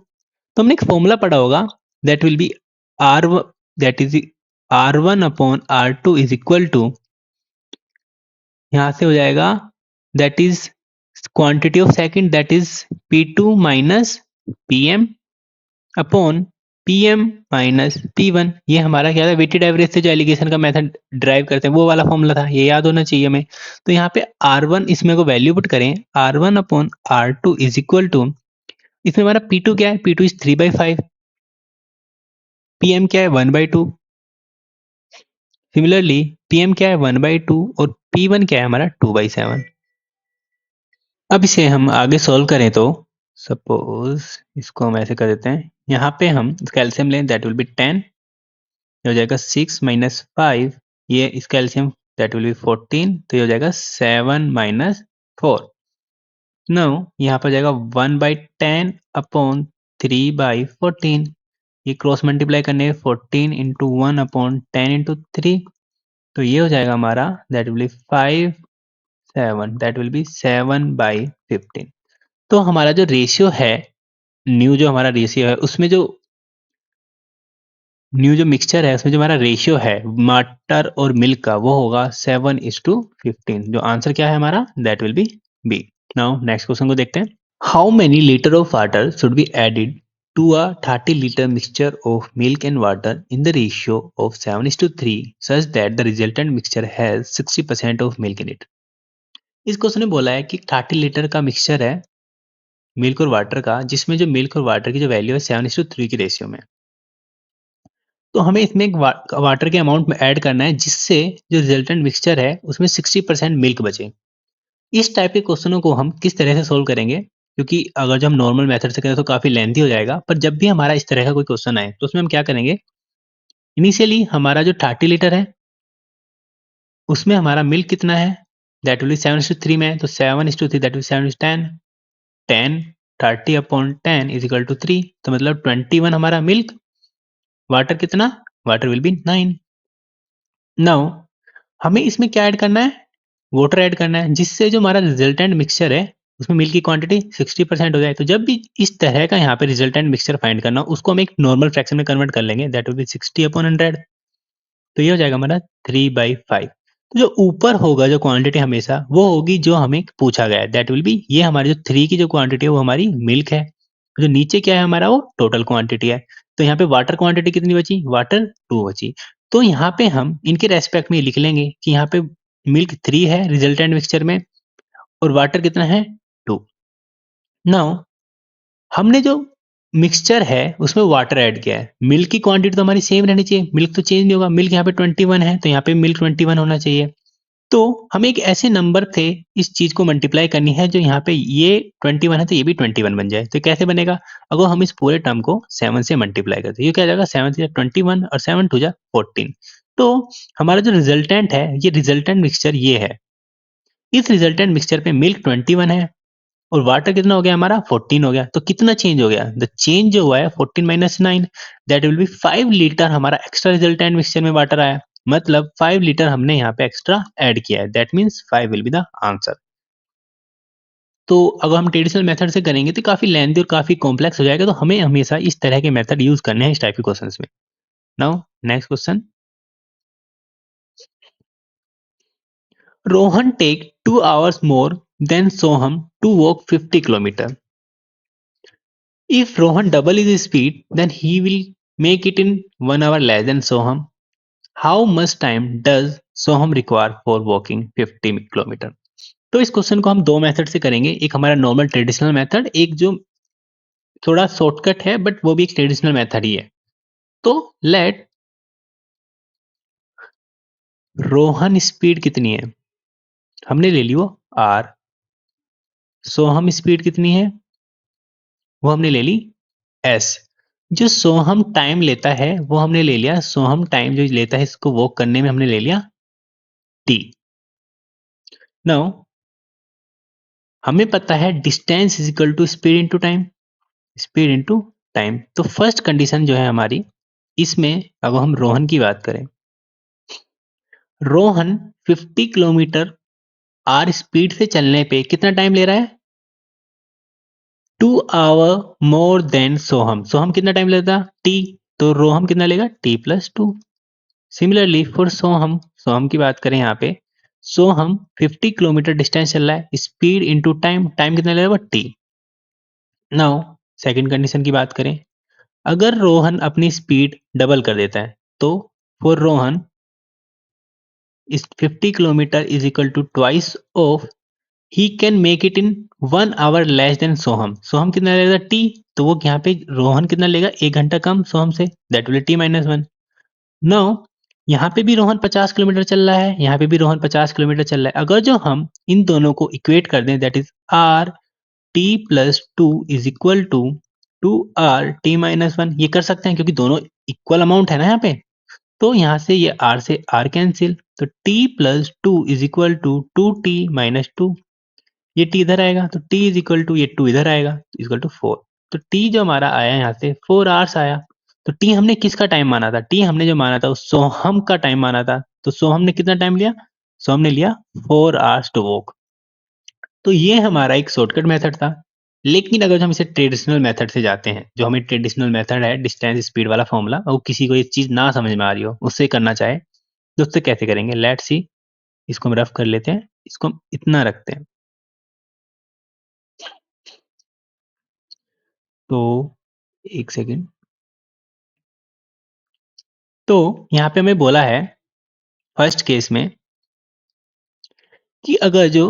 तो हमने एक फॉर्मूला पढ़ा होगा, that will be R that is R1/R2 is equal to, यहाँ से हो जाएगा that is quantity of second, that is P2 minus PM upon PM minus P1। ये हमारा क्या था, वेटेड एवरेज से जो एलिगेशन का मेथड ड्राइव करते हैं वो वाला फॉर्मूला था, ये याद होना चाहिए हमें। तो यहाँ पे R1 इसमें को वैल्यू पुट करें, R1/R2 इज इक्वल टू, इसमें हमारा P2 क्या है, P2 इज 3/5, PM क्या है 1/2, सिमिलरली PM क्या है 1/2 और P1 क्या है हमारा 2/7। अब इसे हम आगे सॉल्व करें तो सपोज इसको हम ऐसे कर देते हैं, यहाँ पे हम कैल्शियम लें, दैट विल बी 10, ये हो जाएगा 6 माइनस 5, ये इस कैल्शियम दैट विल बी 14, तो ये हो जाएगा 7 माइनस 4। नो यहाँ पर जाएगा 1/10 अपॉन 3/14, ये क्रॉस मल्टीप्लाई करने 14 इंटू 1 अपॉन 10 इंटू 3, तो ये हो जाएगा हमारा that will B 5 7, that will B 7/15। तो हमारा जो रेशियो है, न्यू जो हमारा रेशियो है उसमें जो न्यू जो मिक्सचर है उसमें जो हमारा रेशियो है वाटर और मिल्क का वो होगा 7:15। जो आंसर क्या है हमारा, that will be B. Now next question को देखते हैं। How many litre of water should be added to a 30 litre mixture of milk and water in the ratio of 7:3 such that the resultant mixture has 60% of milk in it. इस क्वेश्चन में बोला है कि 30 लीटर का मिक्सचर है मिल्क और वाटर का, जिसमें जो मिल्क और वाटर की जो वैल्यू है 7:3 की रेशियो में, तो हमें इसमें एक वाटर के अमाउंट में ऐड करना है जिससे जो रिजल्टेंट मिक्सचर है उसमें 60% मिल्क बचे। इस टाइप के क्वेश्चनों को हम किस तरह से सोल्व करेंगे, क्योंकि अगर जो हम नॉर्मल मेथड से करें तो काफ़ी लेंथी हो जाएगा, पर जब भी हमारा इस तरह का कोई क्वेश्चन आए तो उसमें हम क्या करेंगे, इनिशियली हमारा जो 30 लीटर है उसमें हमारा मिल्क कितना है, दैट विल बी 7:3 में, तो 7:3 that will 7:10, 10 30/10 is equal to 3, तो मतलब 21 हमारा मिल्क, वाटर कितना, वाटर विल बी 9। नाउ हमें इसमें क्या ऐड करना है, वाटर ऐड करना है, जिससे जो हमारा रिजल्टेंट मिक्सचर है उसमें मिल्क की क्वांटिटी 60% हो जाए। तो जब भी इस तरह का यहाँ पे रिजल्टेंट मिक्सचर फाइंड करना हो उसको हम एक नॉर्मल फ्रैक्शन में कन्वर्ट कर लेंगे, दैट विल बी 60/100। तो ये हो जाएगा हमारा 3/5। तो जो ऊपर होगा जो क्वांटिटी हमेशा वो होगी जो हमें पूछा गया है, दैट विल बी ये हमारी जो 3 की जो क्वांटिटी है वो हमारी मिल्क है। जो नीचे क्या है हमारा वो टोटल क्वांटिटी है। तो यहाँ पे वाटर क्वांटिटी कितनी बची? वाटर 2 बची। तो यहाँ पे हम इनके रेस्पेक्ट में लिख लेंगे कि यहाँ पे मिल्क 3 है रिजल्टेंट मिक्सचर में और वाटर कितना है? 2। नाउ हमने जो मिक्सचर है उसमें वाटर ऐड किया है। मिल्क की क्वांटिटी तो हमारी सेम रहनी चाहिए, मिल्क तो चेंज नहीं होगा। मिल्क यहाँ पे 21 है तो यहाँ पे मिल्क 21 होना चाहिए। तो हमें एक ऐसे नंबर से इस चीज को मल्टीप्लाई करनी है जो यहाँ पे ये 21 है तो ये भी 21 बन जाए। तो कैसे बनेगा? अगर हम इस पूरे टर्म को 7 से मल्टीप्लाई करते हैं, ये क्या जाएगा? 7 से 21 और 7 टू जा 14। तो हमारा जो रिजल्टेंट है ये रिजल्टेंट मिक्सचर ये है। इस रिजल्टेंट मिक्सचर पे मिल्क 21 है और वाटर कितना हो गया हमारा? 14 हो गया। तो कितना चेंज हो गया? द चेंज जो हुआ है 14 minus 9, that will B 5 litre हमारा एक्स्ट्रा रिजल्टेंट मिक्सचर में वाटर आया। मतलब 5 लीटर हमने यहाँ पे एक्स्ट्रा ऐड किया है, that means 5 will be the answer. तो अगर हम ट्रेडिशनल मेथड से करेंगे तो काफी लेंथी और काफी कॉम्प्लेक्स हो जाएगा, तो हमें हमेशा इस तरह के मेथड यूज करने हैं इस टाइप के क्वेश्चंस में। Now next question. Rohan take 2 hours more than Soham to walk 50 kilometer. If Rohan double his speed, then he will make it in 1 hour less than Soham. How much time does Soham require for walking 50 kilometre? तो इस क्वेश्चन को हम दो मेथड से करेंगे, एक हमारा नॉर्मल ट्रेडिशनल मेथड, एक जो थोड़ा शॉर्टकट है बट वो भी एक ट्रेडिशनल मेथड ही है। तो लेट रोहन स्पीड कितनी है? हमने ले ली वो आर। सोहम स्पीड कितनी है? वो हमने ले ली एस। जो सोहम टाइम लेता है वो हमने ले लिया, सोहम टाइम जो लेता है इसको वॉक करने में हमने ले लिया टी। नाउ हमें पता है distance is equal to speed into time, speed into time. तो फर्स्ट कंडीशन जो है हमारी इसमें, अब हम रोहन की बात करें, रोहन 50 किलोमीटर आर स्पीड से चलने पे कितना टाइम ले रहा है? 2 our more than Soham. Soham कितना टाइम लेता? टी। तो रोहम कितना लेगा? T+2। सिमिलरली फॉर सोहम, सोहम की बात करें यहाँ पे, सोहम 50 किलोमीटर डिस्टेंस चल रहा है, स्पीड इंटू टाइम, टाइम कितना ले रहा है? टी। नाउ सेकंड कंडीशन की बात करें, अगर रोहन अपनी स्पीड डबल कर देता है तो for Rohan is 50 kilometre is equal to twice of he can make it in 1 hour less than Soham. Soham कितना लेगा? टी। तो वो यहाँ पे रोहन कितना लेगा? 1 घंटा कम सोहम से, दैट विल T-1। नो यहाँ पे भी रोहन 50 किलोमीटर चल रहा है, यहाँ पे भी रोहन 50 किलोमीटर चल रहा है। अगर जो हम इन दोनों को इक्वेट कर दें, that is R T+2 is equal to 2R T-1, ये कर सकते हैं क्योंकि दोनों इक्वल अमाउंट है ना यहाँ पे। तो यहाँ से ये R से R कैंसिल, तो T+2 is equal to 2T-2। ये T इधर आएगा तो T इज इक्वल टू, ये 2 इधर आएगा तो इक्वल टू 4। तो T जो हमारा आया यहाँ से 4 आवर्स आया। तो T हमने किसका टाइम माना था? T हमने जो माना था वो सोहम का टाइम माना था। तो सोहम ने कितना टाइम लिया? सोहम ने लिया 4 आवर्स टू वॉक। तो ये हमारा एक शॉर्टकट मेथड था। लेकिन अगर हम इसे ट्रेडिशनल मेथड से जाते हैं, जो हमें ट्रेडिशनल मेथड है डिस्टेंस स्पीड वाला फॉर्मूला, और किसी को ये चीज ना समझ में आ रही हो उससे करना चाहे तो उससे कैसे करेंगे? Let's see. इसको हम रफ कर लेते हैं, इसको हम इतना रखते हैं। तो एक सेकेंड। तो यहाँ पे हमें बोला है फर्स्ट केस में कि अगर जो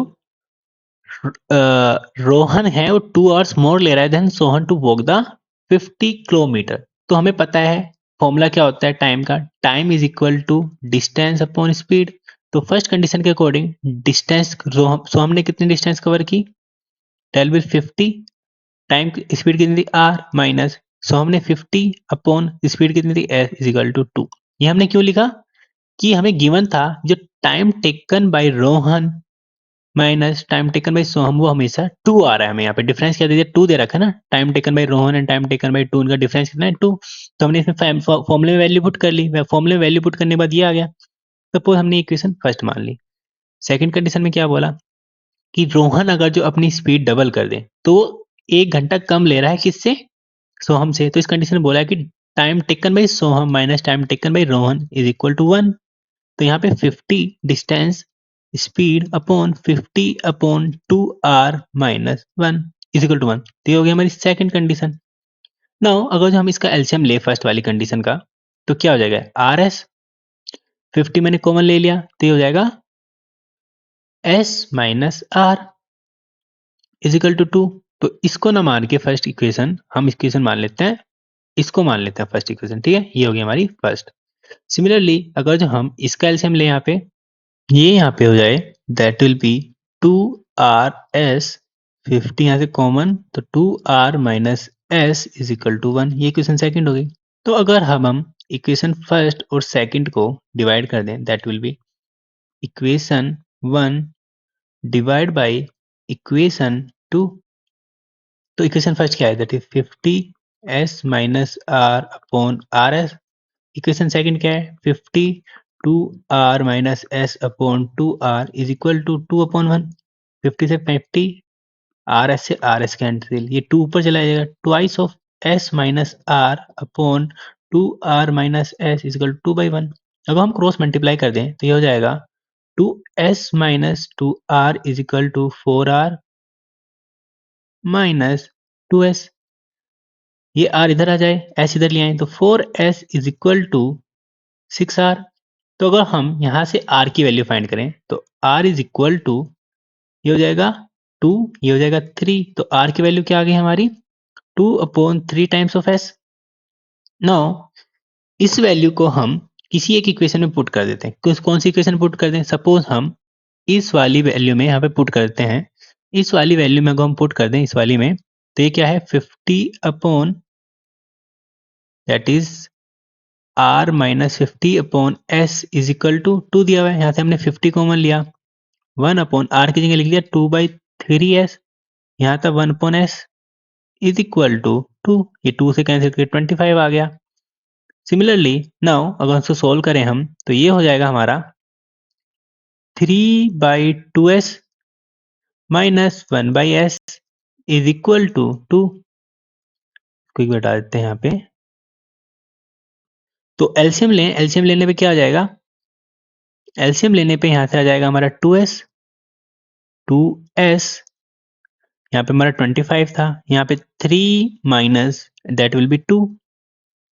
रोहन है वो 2 आवर्स मोर ले रहा है then Sohan to walk the 50 kilometre. तो हमें पता है फॉर्मूला क्या होता है टाइम का, time is equal to distance upon speed. तो फर्स्ट कंडीशन के अकॉर्डिंग डिस्टेंस सोहम ने कितनी डिस्टेंस कवर की? 12 टाइम स्पीड कितनी थी? आर माइनस सोहम ने 50 अपॉन स्पीड कितनी थी? S is equal to 2। ये हमने क्यों लिखा? कि हमें गिवन था जो time taken by Rohan minus time taken by Soham वो हमेशा 2 आ रहा है। हमें यहाँ पे डिफरेंस क्या दे दिया? 2 दे रखा है ना। Time taken by Rohan and time taken bye 2, उनका डिफरेंस कितना है? 2। तो हमने इसमें फॉर्मूले में वैल्यू पुट कर ली, फॉर्मूले में वैल्यू पुट करने के बाद ये आ गया। सपोज हमने इक्वेशन फर्स्ट मान ली। सेकंड कंडीशन में क्या बोला कि रोहन अगर जो अपनी स्पीड डबल कर दे तो 1 घंटा कम ले रहा है किससे? सोहम से। तो इस कंडीशन में बोला है कि time taken by Soham minus time taken by Rohan is equal to 1। तो यहाँ पे 50 distance speed upon 50 upon 2r minus 1 is equal to 1। तो ये हो गई हमारी सेकंड कंडीशन। नाउ अगर जो हम इसका एलसीएम ले फर्स्ट वाली कंडीशन का, तो क्या हो जाएगा, आर एस 50 मैंने कॉमन ले लिया, तो ये हो जाएगा S minus R is equal to 2। तो इसको ना मान के फर्स्ट इक्वेशन हम इक्वेशन मान लेते हैं, इसको मान लेते हैं फर्स्ट इक्वेशन, ठीक है, ये होगी हमारी फर्स्ट। सिमिलरली अगर जो हम इसका एलसीएम ले यहाँ पे, ये यहाँ पे हो जाए, दैट विल बी 2r(s), 50 यहाँ से कॉमन, तो 2r minus S is equal to 1। ये इक्वेशन सेकंड हो गई। तो अगर हम इक्वेशन फर्स्ट और सेकंड को डिवाइड कर दें, that will be equation 1 divide by equation 2। तो इक्वेशन फर्स्ट क्या है, that is 50s minus R upon R S. Equation second क्या है, 50 2r minus S upon 2r is equal to 2 upon 1। 50 से 50, आर एस से आर एस कैंसिल, ये 2 ऊपर चला जाएगा, twice of S minus R upon 2r minus S is equal to 2/1। अब हम क्रॉस मल्टीप्लाई कर दें तो ये हो जाएगा 2s minus 2r is equal to 4r minus 2s। ये r इधर आ जाए, s इधर ले आए, तो 4s is equal to 6r। तो अगर हम यहाँ से r की वैल्यू फाइंड करें तो r इज इक्वल टू, ये हो जाएगा 2, ये हो जाएगा 3, तो r की वैल्यू क्या आ गई हमारी, 2 upon 3 times of s। Now इस वैल्यू को हम किसी एक इक्वेशन में पुट कर देते हैं। कौन सी इक्वेशन पुट कर दें, सपोज हम इस वाली वैल्यू में यहाँ पे पुट करते हैं। इस वाली वैल्यू में अगर हम पुट कर दें इस वाली में, तो ये क्या है, 50 upon that is r minus 50 upon s is equal to 2 दिया हुआ है। यहाँ से हमने 50 कॉमन लिया, 1 अपॉन r की जगह लिख दिया 2/3s, यहाँ था 1 upon s is equal to 2, ये 2 से कैंसिल करके 25 आ गया। सिमिलरली नाउ अगर इसको सोल्व करें हम, तो ये हो जाएगा हमारा 3/2s minus 1/s is equal to 2। Quick बता देते हैं यहाँ पे, तो एलसीएम लें, एलसीएम लेने पे क्या आ जाएगा, एलसीएम लेने पे यहाँ से आ जाएगा हमारा 2s, 2s यहाँ पे हमारा 25 था, यहाँ पे 3 minus that will be 2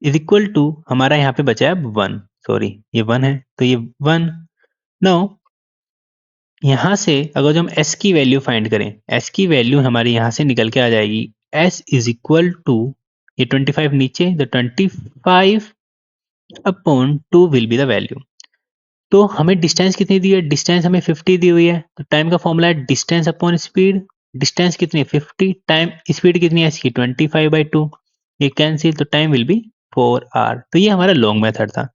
is equal to, हमारा यहाँ पे बचा है 1, सॉरी ये 1 है, तो ये 1। नाउ यहाँ से अगर जो हम s की वैल्यू फाइंड करें, s की वैल्यू हमारी यहाँ से निकल के आ जाएगी, s इज इक्वल टू, ये 25 नीचे, तो 25 upon 2 will be the value. तो हमें डिस्टेंस कितनी दी है, डिस्टेंस हमें 50 दी हुई है, तो टाइम का फॉर्मूला है डिस्टेंस अपॉन स्पीड। डिस्टेंस कितनी है 50, टाइम स्पीड कितनी है इसकी 25/2, ये कैंसिल, तो टाइम विल बी 4r। तो ये हमारा लॉन्ग मेथड था।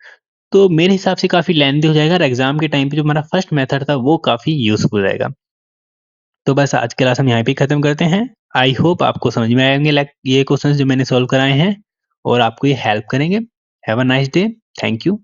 तो मेरे हिसाब से काफ़ी लेंथी हो जाएगा और एग्जाम के टाइम पे जो हमारा फर्स्ट मेथड था वो काफ़ी यूजफुल रहेगा। तो बस आज की क्लास हम यहाँ पे खत्म करते हैं। आई होप आपको समझ में आएंगे लाइक ये क्वेश्चंस जो मैंने सॉल्व कराए हैं और आपको ये हेल्प करेंगे। Have a nice day, thank you.